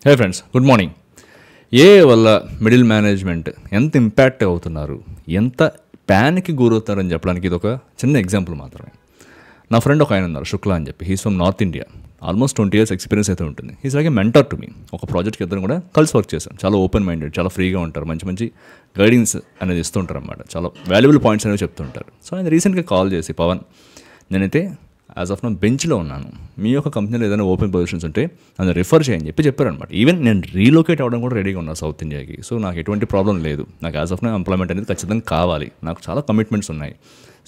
హే friends, good morning. ఏ వల్ల middle management ఎంత ఇంపాక్ట్ అవుతున్నారు, ఎంత ప్యాన్కి గురవుతారని చెప్పడానికి ఇది ఒక చిన్న ఎగ్జాంపుల్ మాత్రమే. నా ఫ్రెండ్ ఒక ఆయన ఉన్నారు, శుక్లా అని చెప్పి. He's from North India. Almost 20 years experience అయితే ఉంటుంది. He's like a mentor to me. ఒక ప్రాజెక్ట్కి ఇద్దరు కూడా కలిసి వర్క్ చేశాం. చాలా ఓపెన్ మైండెడ్, చాలా ఫ్రీగా ఉంటారు, మంచి మంచి గైడెన్స్ అనేది ఇస్తుంటారు అన్నమాట. చాలా వాల్యుబుల్ పాయింట్స్ అనేవి చెప్తుంటారు. సో ఆయన రీసెంట్గా కాల్ చేసి, పవన్, నేనైతే యాజ్ ఆఫ్ నా బెంచ్లో ఉన్నాను, మీ యొక్క కంపెనీలో ఏదైనా ఓపెన్ పొజిషన్స్ ఉంటే నన్ను రిఫర్ చేయని చెప్పారనమాట. ఈవెన్ నేను రీలొకేట్ అవ్వడం కూడా రెడీగా ఉన్నాను సౌత్ ఇండియాకి. సో నాకు ఎటువంటి ప్రాబ్లం లేదు. నాకు యాజ్ ఆఫ్ నా ఎంప్లాయ్మెంట్ అనేది ఖచ్చితంగా కావాలి. నాకు చాలా కమిట్మెంట్స్ ఉన్నాయి.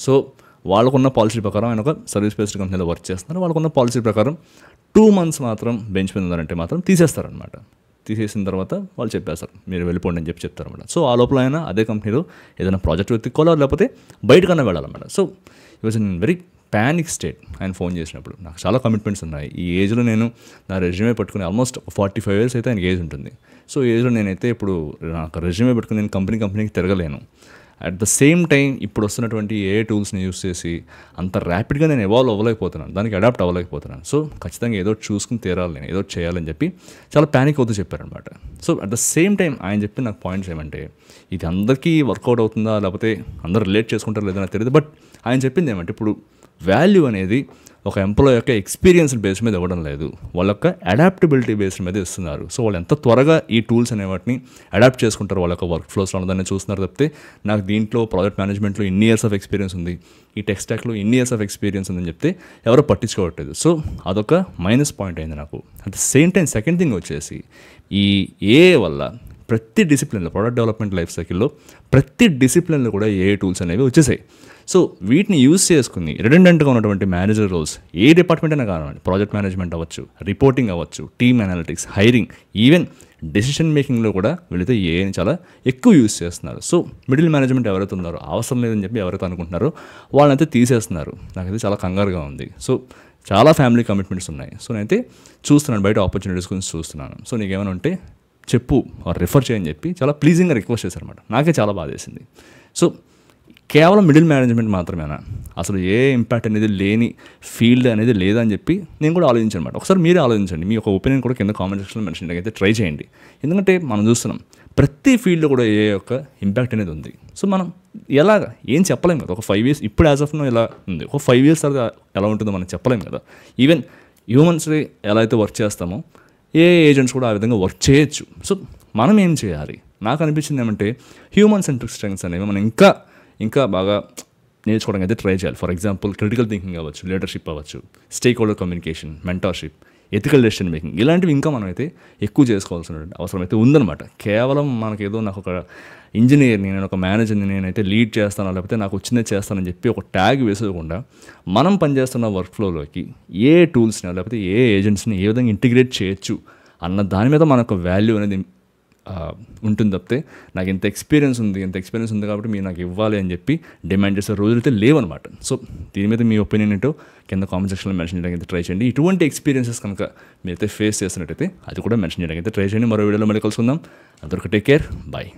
సో వాళ్ళకున్న పాలసీ ప్రకారం ఆయన ఒక సర్వీస్ బేస్డ్ కంపెనీలో వర్క్ చేస్తున్నారు. వాళ్ళకున్న పాలసీ ప్రకారం 2 months మాత్రం బెంచ్ మీద ఉన్నారంటే మాత్రం తీసేస్తారనమాట. తీసేసిన తర్వాత వాళ్ళు చెప్పేస్తారు, మీరు వెళ్ళిపోండి అని చెప్తారనమాట. సో ఆ లోపల ఆయన అదే కంపెనీలో ఏదైనా ప్రాజెక్ట్ వెతుక్కోవాలి, లేకపోతే బయటకన్నా వెళ్ళాలన్నమాట. So it was in very panic state. ఆయన ఫోన్ చేసినప్పుడు నాకు చాలా కమిట్మెంట్స్ ఉన్నాయి. ఈ ఏజ్లో నేను నా రెజ్యూమే పట్టుకుని ఆల్మోస్ట్ 45 years అయితే ఆయనకి ఏజ్ ఉంటుంది. సో ఏజ్లో నేనైతే ఇప్పుడు నాకు రెజ్యూమే పెట్టుకుని నేను కంపెనీకి తిరగలేను. అట్ ద సేమ్ టైం ఇప్పుడు వస్తున్నటువంటి ఏ టూల్స్ని యూస్ చేసి అంత ర్యాపిడ్గా నేను ఎవాల్వ్ అవ్వలేకపోతున్నాను, దానికి అడాప్ట్ అవ్వలేకపోతున్నాను. సో ఖచ్చితంగా ఏదో చూసుకుని తీరాలి, నేను ఏదో చేయాలని చెప్పి చాలా ప్యానిక్ అవుతూ చెప్పారనమాట. So at the same time ఆయన చెప్పి నాకు పాయింట్స్ ఏమంటే, ఇది అందరికీ వర్కౌట్ అవుతుందా లేకపోతే అందరూ రిలేట్ చేసుకుంటారో లేదో నాకు తెలియదు. బట్ ఆయన చెప్పింది ఏమంటే, ఇప్పుడు వాల్యూ అనేది ఒక ఎంప్లాయ్ యొక్క ఎక్స్పీరియన్స్ బేస్ మీద ఇవ్వడం లేదు, వాళ్ళ యొక్క అడాప్టబిలిటీ బేస్ మీద ఇస్తున్నారు. సో వాళ్ళు ఎంత త్వరగా ఈ టూల్స్ అనే వాటిని అడాప్ట్ చేసుకుంటారు వాళ్ళ యొక్క వర్క్ ఫ్లోస్లో ఉన్నదాన్ని చూస్తున్నారు తప్పితే, నాకు దీంట్లో ప్రాజెక్ట్ మేనేజ్మెంట్లో ఇన్ని ఇయర్స్ ఆఫ్ ఎక్స్పీరియన్స్ ఉంది, ఈ టెక్ స్టాక్లో ఇన్ని ఇయర్స్ ఆఫ్ ఎక్స్పీరియన్స్ ఉందని చెప్తే ఎవరో పట్టించుకోవట్లేదు. సో అదొక మైనస్ పాయింట్ అయింది నాకు. At the same time second thing వచ్చేసి, ఈ ఏ వల్ల ప్రతి డిసిప్లిన్లో, ప్రోడక్ట్ డెవలప్మెంట్ లైఫ్ సైకిల్లో ప్రతి డిసిప్లిన్లో కూడా ఏ టూల్స్ అనేవి వచ్చేసాయి. సో వీటిని యూజ్ చేసుకుని రిడెండెంట్గా ఉన్నటువంటి మేనేజర్ రోల్స్ ఏ డిపార్ట్మెంట్ అయినా కానివ్వండి, ప్రాజెక్ట్ మేనేజ్మెంట్ అవ్వచ్చు, రిపోర్టింగ్ అవ్వచ్చు, team analytics, hiring, even decision మేకింగ్లో కూడా వీళ్ళైతే ఏని చాలా ఎక్కువ యూజ్ చేస్తున్నారు. సో మిడిల్ మేనేజ్మెంట్ ఎవరైతే ఉన్నారో, అవసరం లేదని చెప్పి ఎవరైతే అనుకుంటున్నారో వాళ్ళనైతే తీసేస్తున్నారు. నాకైతే చాలా కంగారుగా ఉంది. సో చాలా ఫ్యామిలీ కమిట్మెంట్స్ ఉన్నాయి. సో నేనైతే చూస్తున్నాను, బయట ఆపర్చునిటీస్ గురించి చూస్తున్నాను. సో నీకేమైనా ఉంటే చెప్పు, రిఫర్ చేయని చెప్పి చాలా ప్లీజింగ్గా రిక్వెస్ట్ చేశారనమాట. నాకే చాలా బాధ వేసింది. సో కేవలం మిడిల్ మేనేజ్మెంట్ మాత్రమేనా, అసలు ఏ ఇంపాక్ట్ అనేది లేని ఫీల్డ్ అనేది లేదా అని చెప్పి నేను కూడా ఆలోచించాను అనమాట. ఒకసారి మీరే ఆలోచించండి, మీ యొక్క ఒపీనియన్ కూడా కింద కామెంట్ సెక్షన్లో మెన్షన్ చేయడానికి ట్రై చేయండి. ఎందుకంటే మనం చూస్తున్నాం ప్రతి ఫీల్డ్లో కూడా ఏ యొక్క ఇంపాక్ట్ అనేది ఉంది. సో మనం ఎలాగా ఏం చెప్పలేం కదా. ఒక 5 years ఇప్పుడు యాజ్ ఆఫ్ నో ఎలా ఉంది, ఒక 5 years తర్వాత ఎలా ఉంటుందో మనం చెప్పలేం కదా. ఈవెన్ హ్యూమన్స్ ఎలా అయితే వర్క్ చేస్తామో ఏ ఏజెంట్స్ కూడా ఆ విధంగా వర్క్ చేయొచ్చు. సో మనం ఏం చేయాలి, నాకు అనిపించింది ఏమంటే, హ్యూమన్ సెంట్రిక్ స్ట్రెంగ్స్ అనేవి మనం ఇంకా బాగా నేర్చుకోవడానికి అయితే ట్రై చేయాలి. ఫర్ ఎగ్జాంపుల్ క్రిటికల్ థింకింగ్ అవ్వచ్చు, లీడర్షిప్ అవ్వచ్చు, stake holder communication, mentorship, ethical decision making, ఇలాంటివి ఇంకా మనం అయితే ఎక్కువ చేసుకోవాల్సిన అవసరం అయితే ఉందన్నమాట. కేవలం మనకేదో నాకు ఒక ఇంజనీర్ని, నేను ఒక మేనేజర్ని నేనైతే లీడ్ చేస్తాను, లేకపోతే నాకు వచ్చిందే చేస్తానని చెప్పి ఒక ట్యాగ్ వేసుకోకుండా మనం పనిచేస్తున్న వర్క్ ఫ్లోలోకి ఏ టూల్స్ని లేకపోతే ఏ ఏజెంట్స్ని ఏ విధంగా ఇంటిగ్రేట్ చేయొచ్చు అన్న దాని మీద మనకు వాల్యూ అనేది ఉంటుంది తప్పితే, నాకు ఇంత ఎక్స్పీరియన్స్ ఉంది కాబట్టి మీరు నాకు ఇవ్వాలి అని చెప్పి డిమాండ్ చేసే రోజులైతే లేవన్నమాట. సో దీని మీద మీ ఒపీనియన్ ఏంటో కింద కామెంట్ సెక్షన్లో మెన్షన్ చేయడానికి ట్రై చేయండి. ఇటువంటి ఎక్స్పీరియన్సెస్ కనుక మీరైతే ఫేస్ చేస్తున్నట్టయితే అది కూడా మెన్షన్ చేయడానికి ట్రై చేయండి. మరో వీడియోలో మళ్ళీ కలుసుకుందాం. అందరికీ టేక్ కేర్, బాయ్.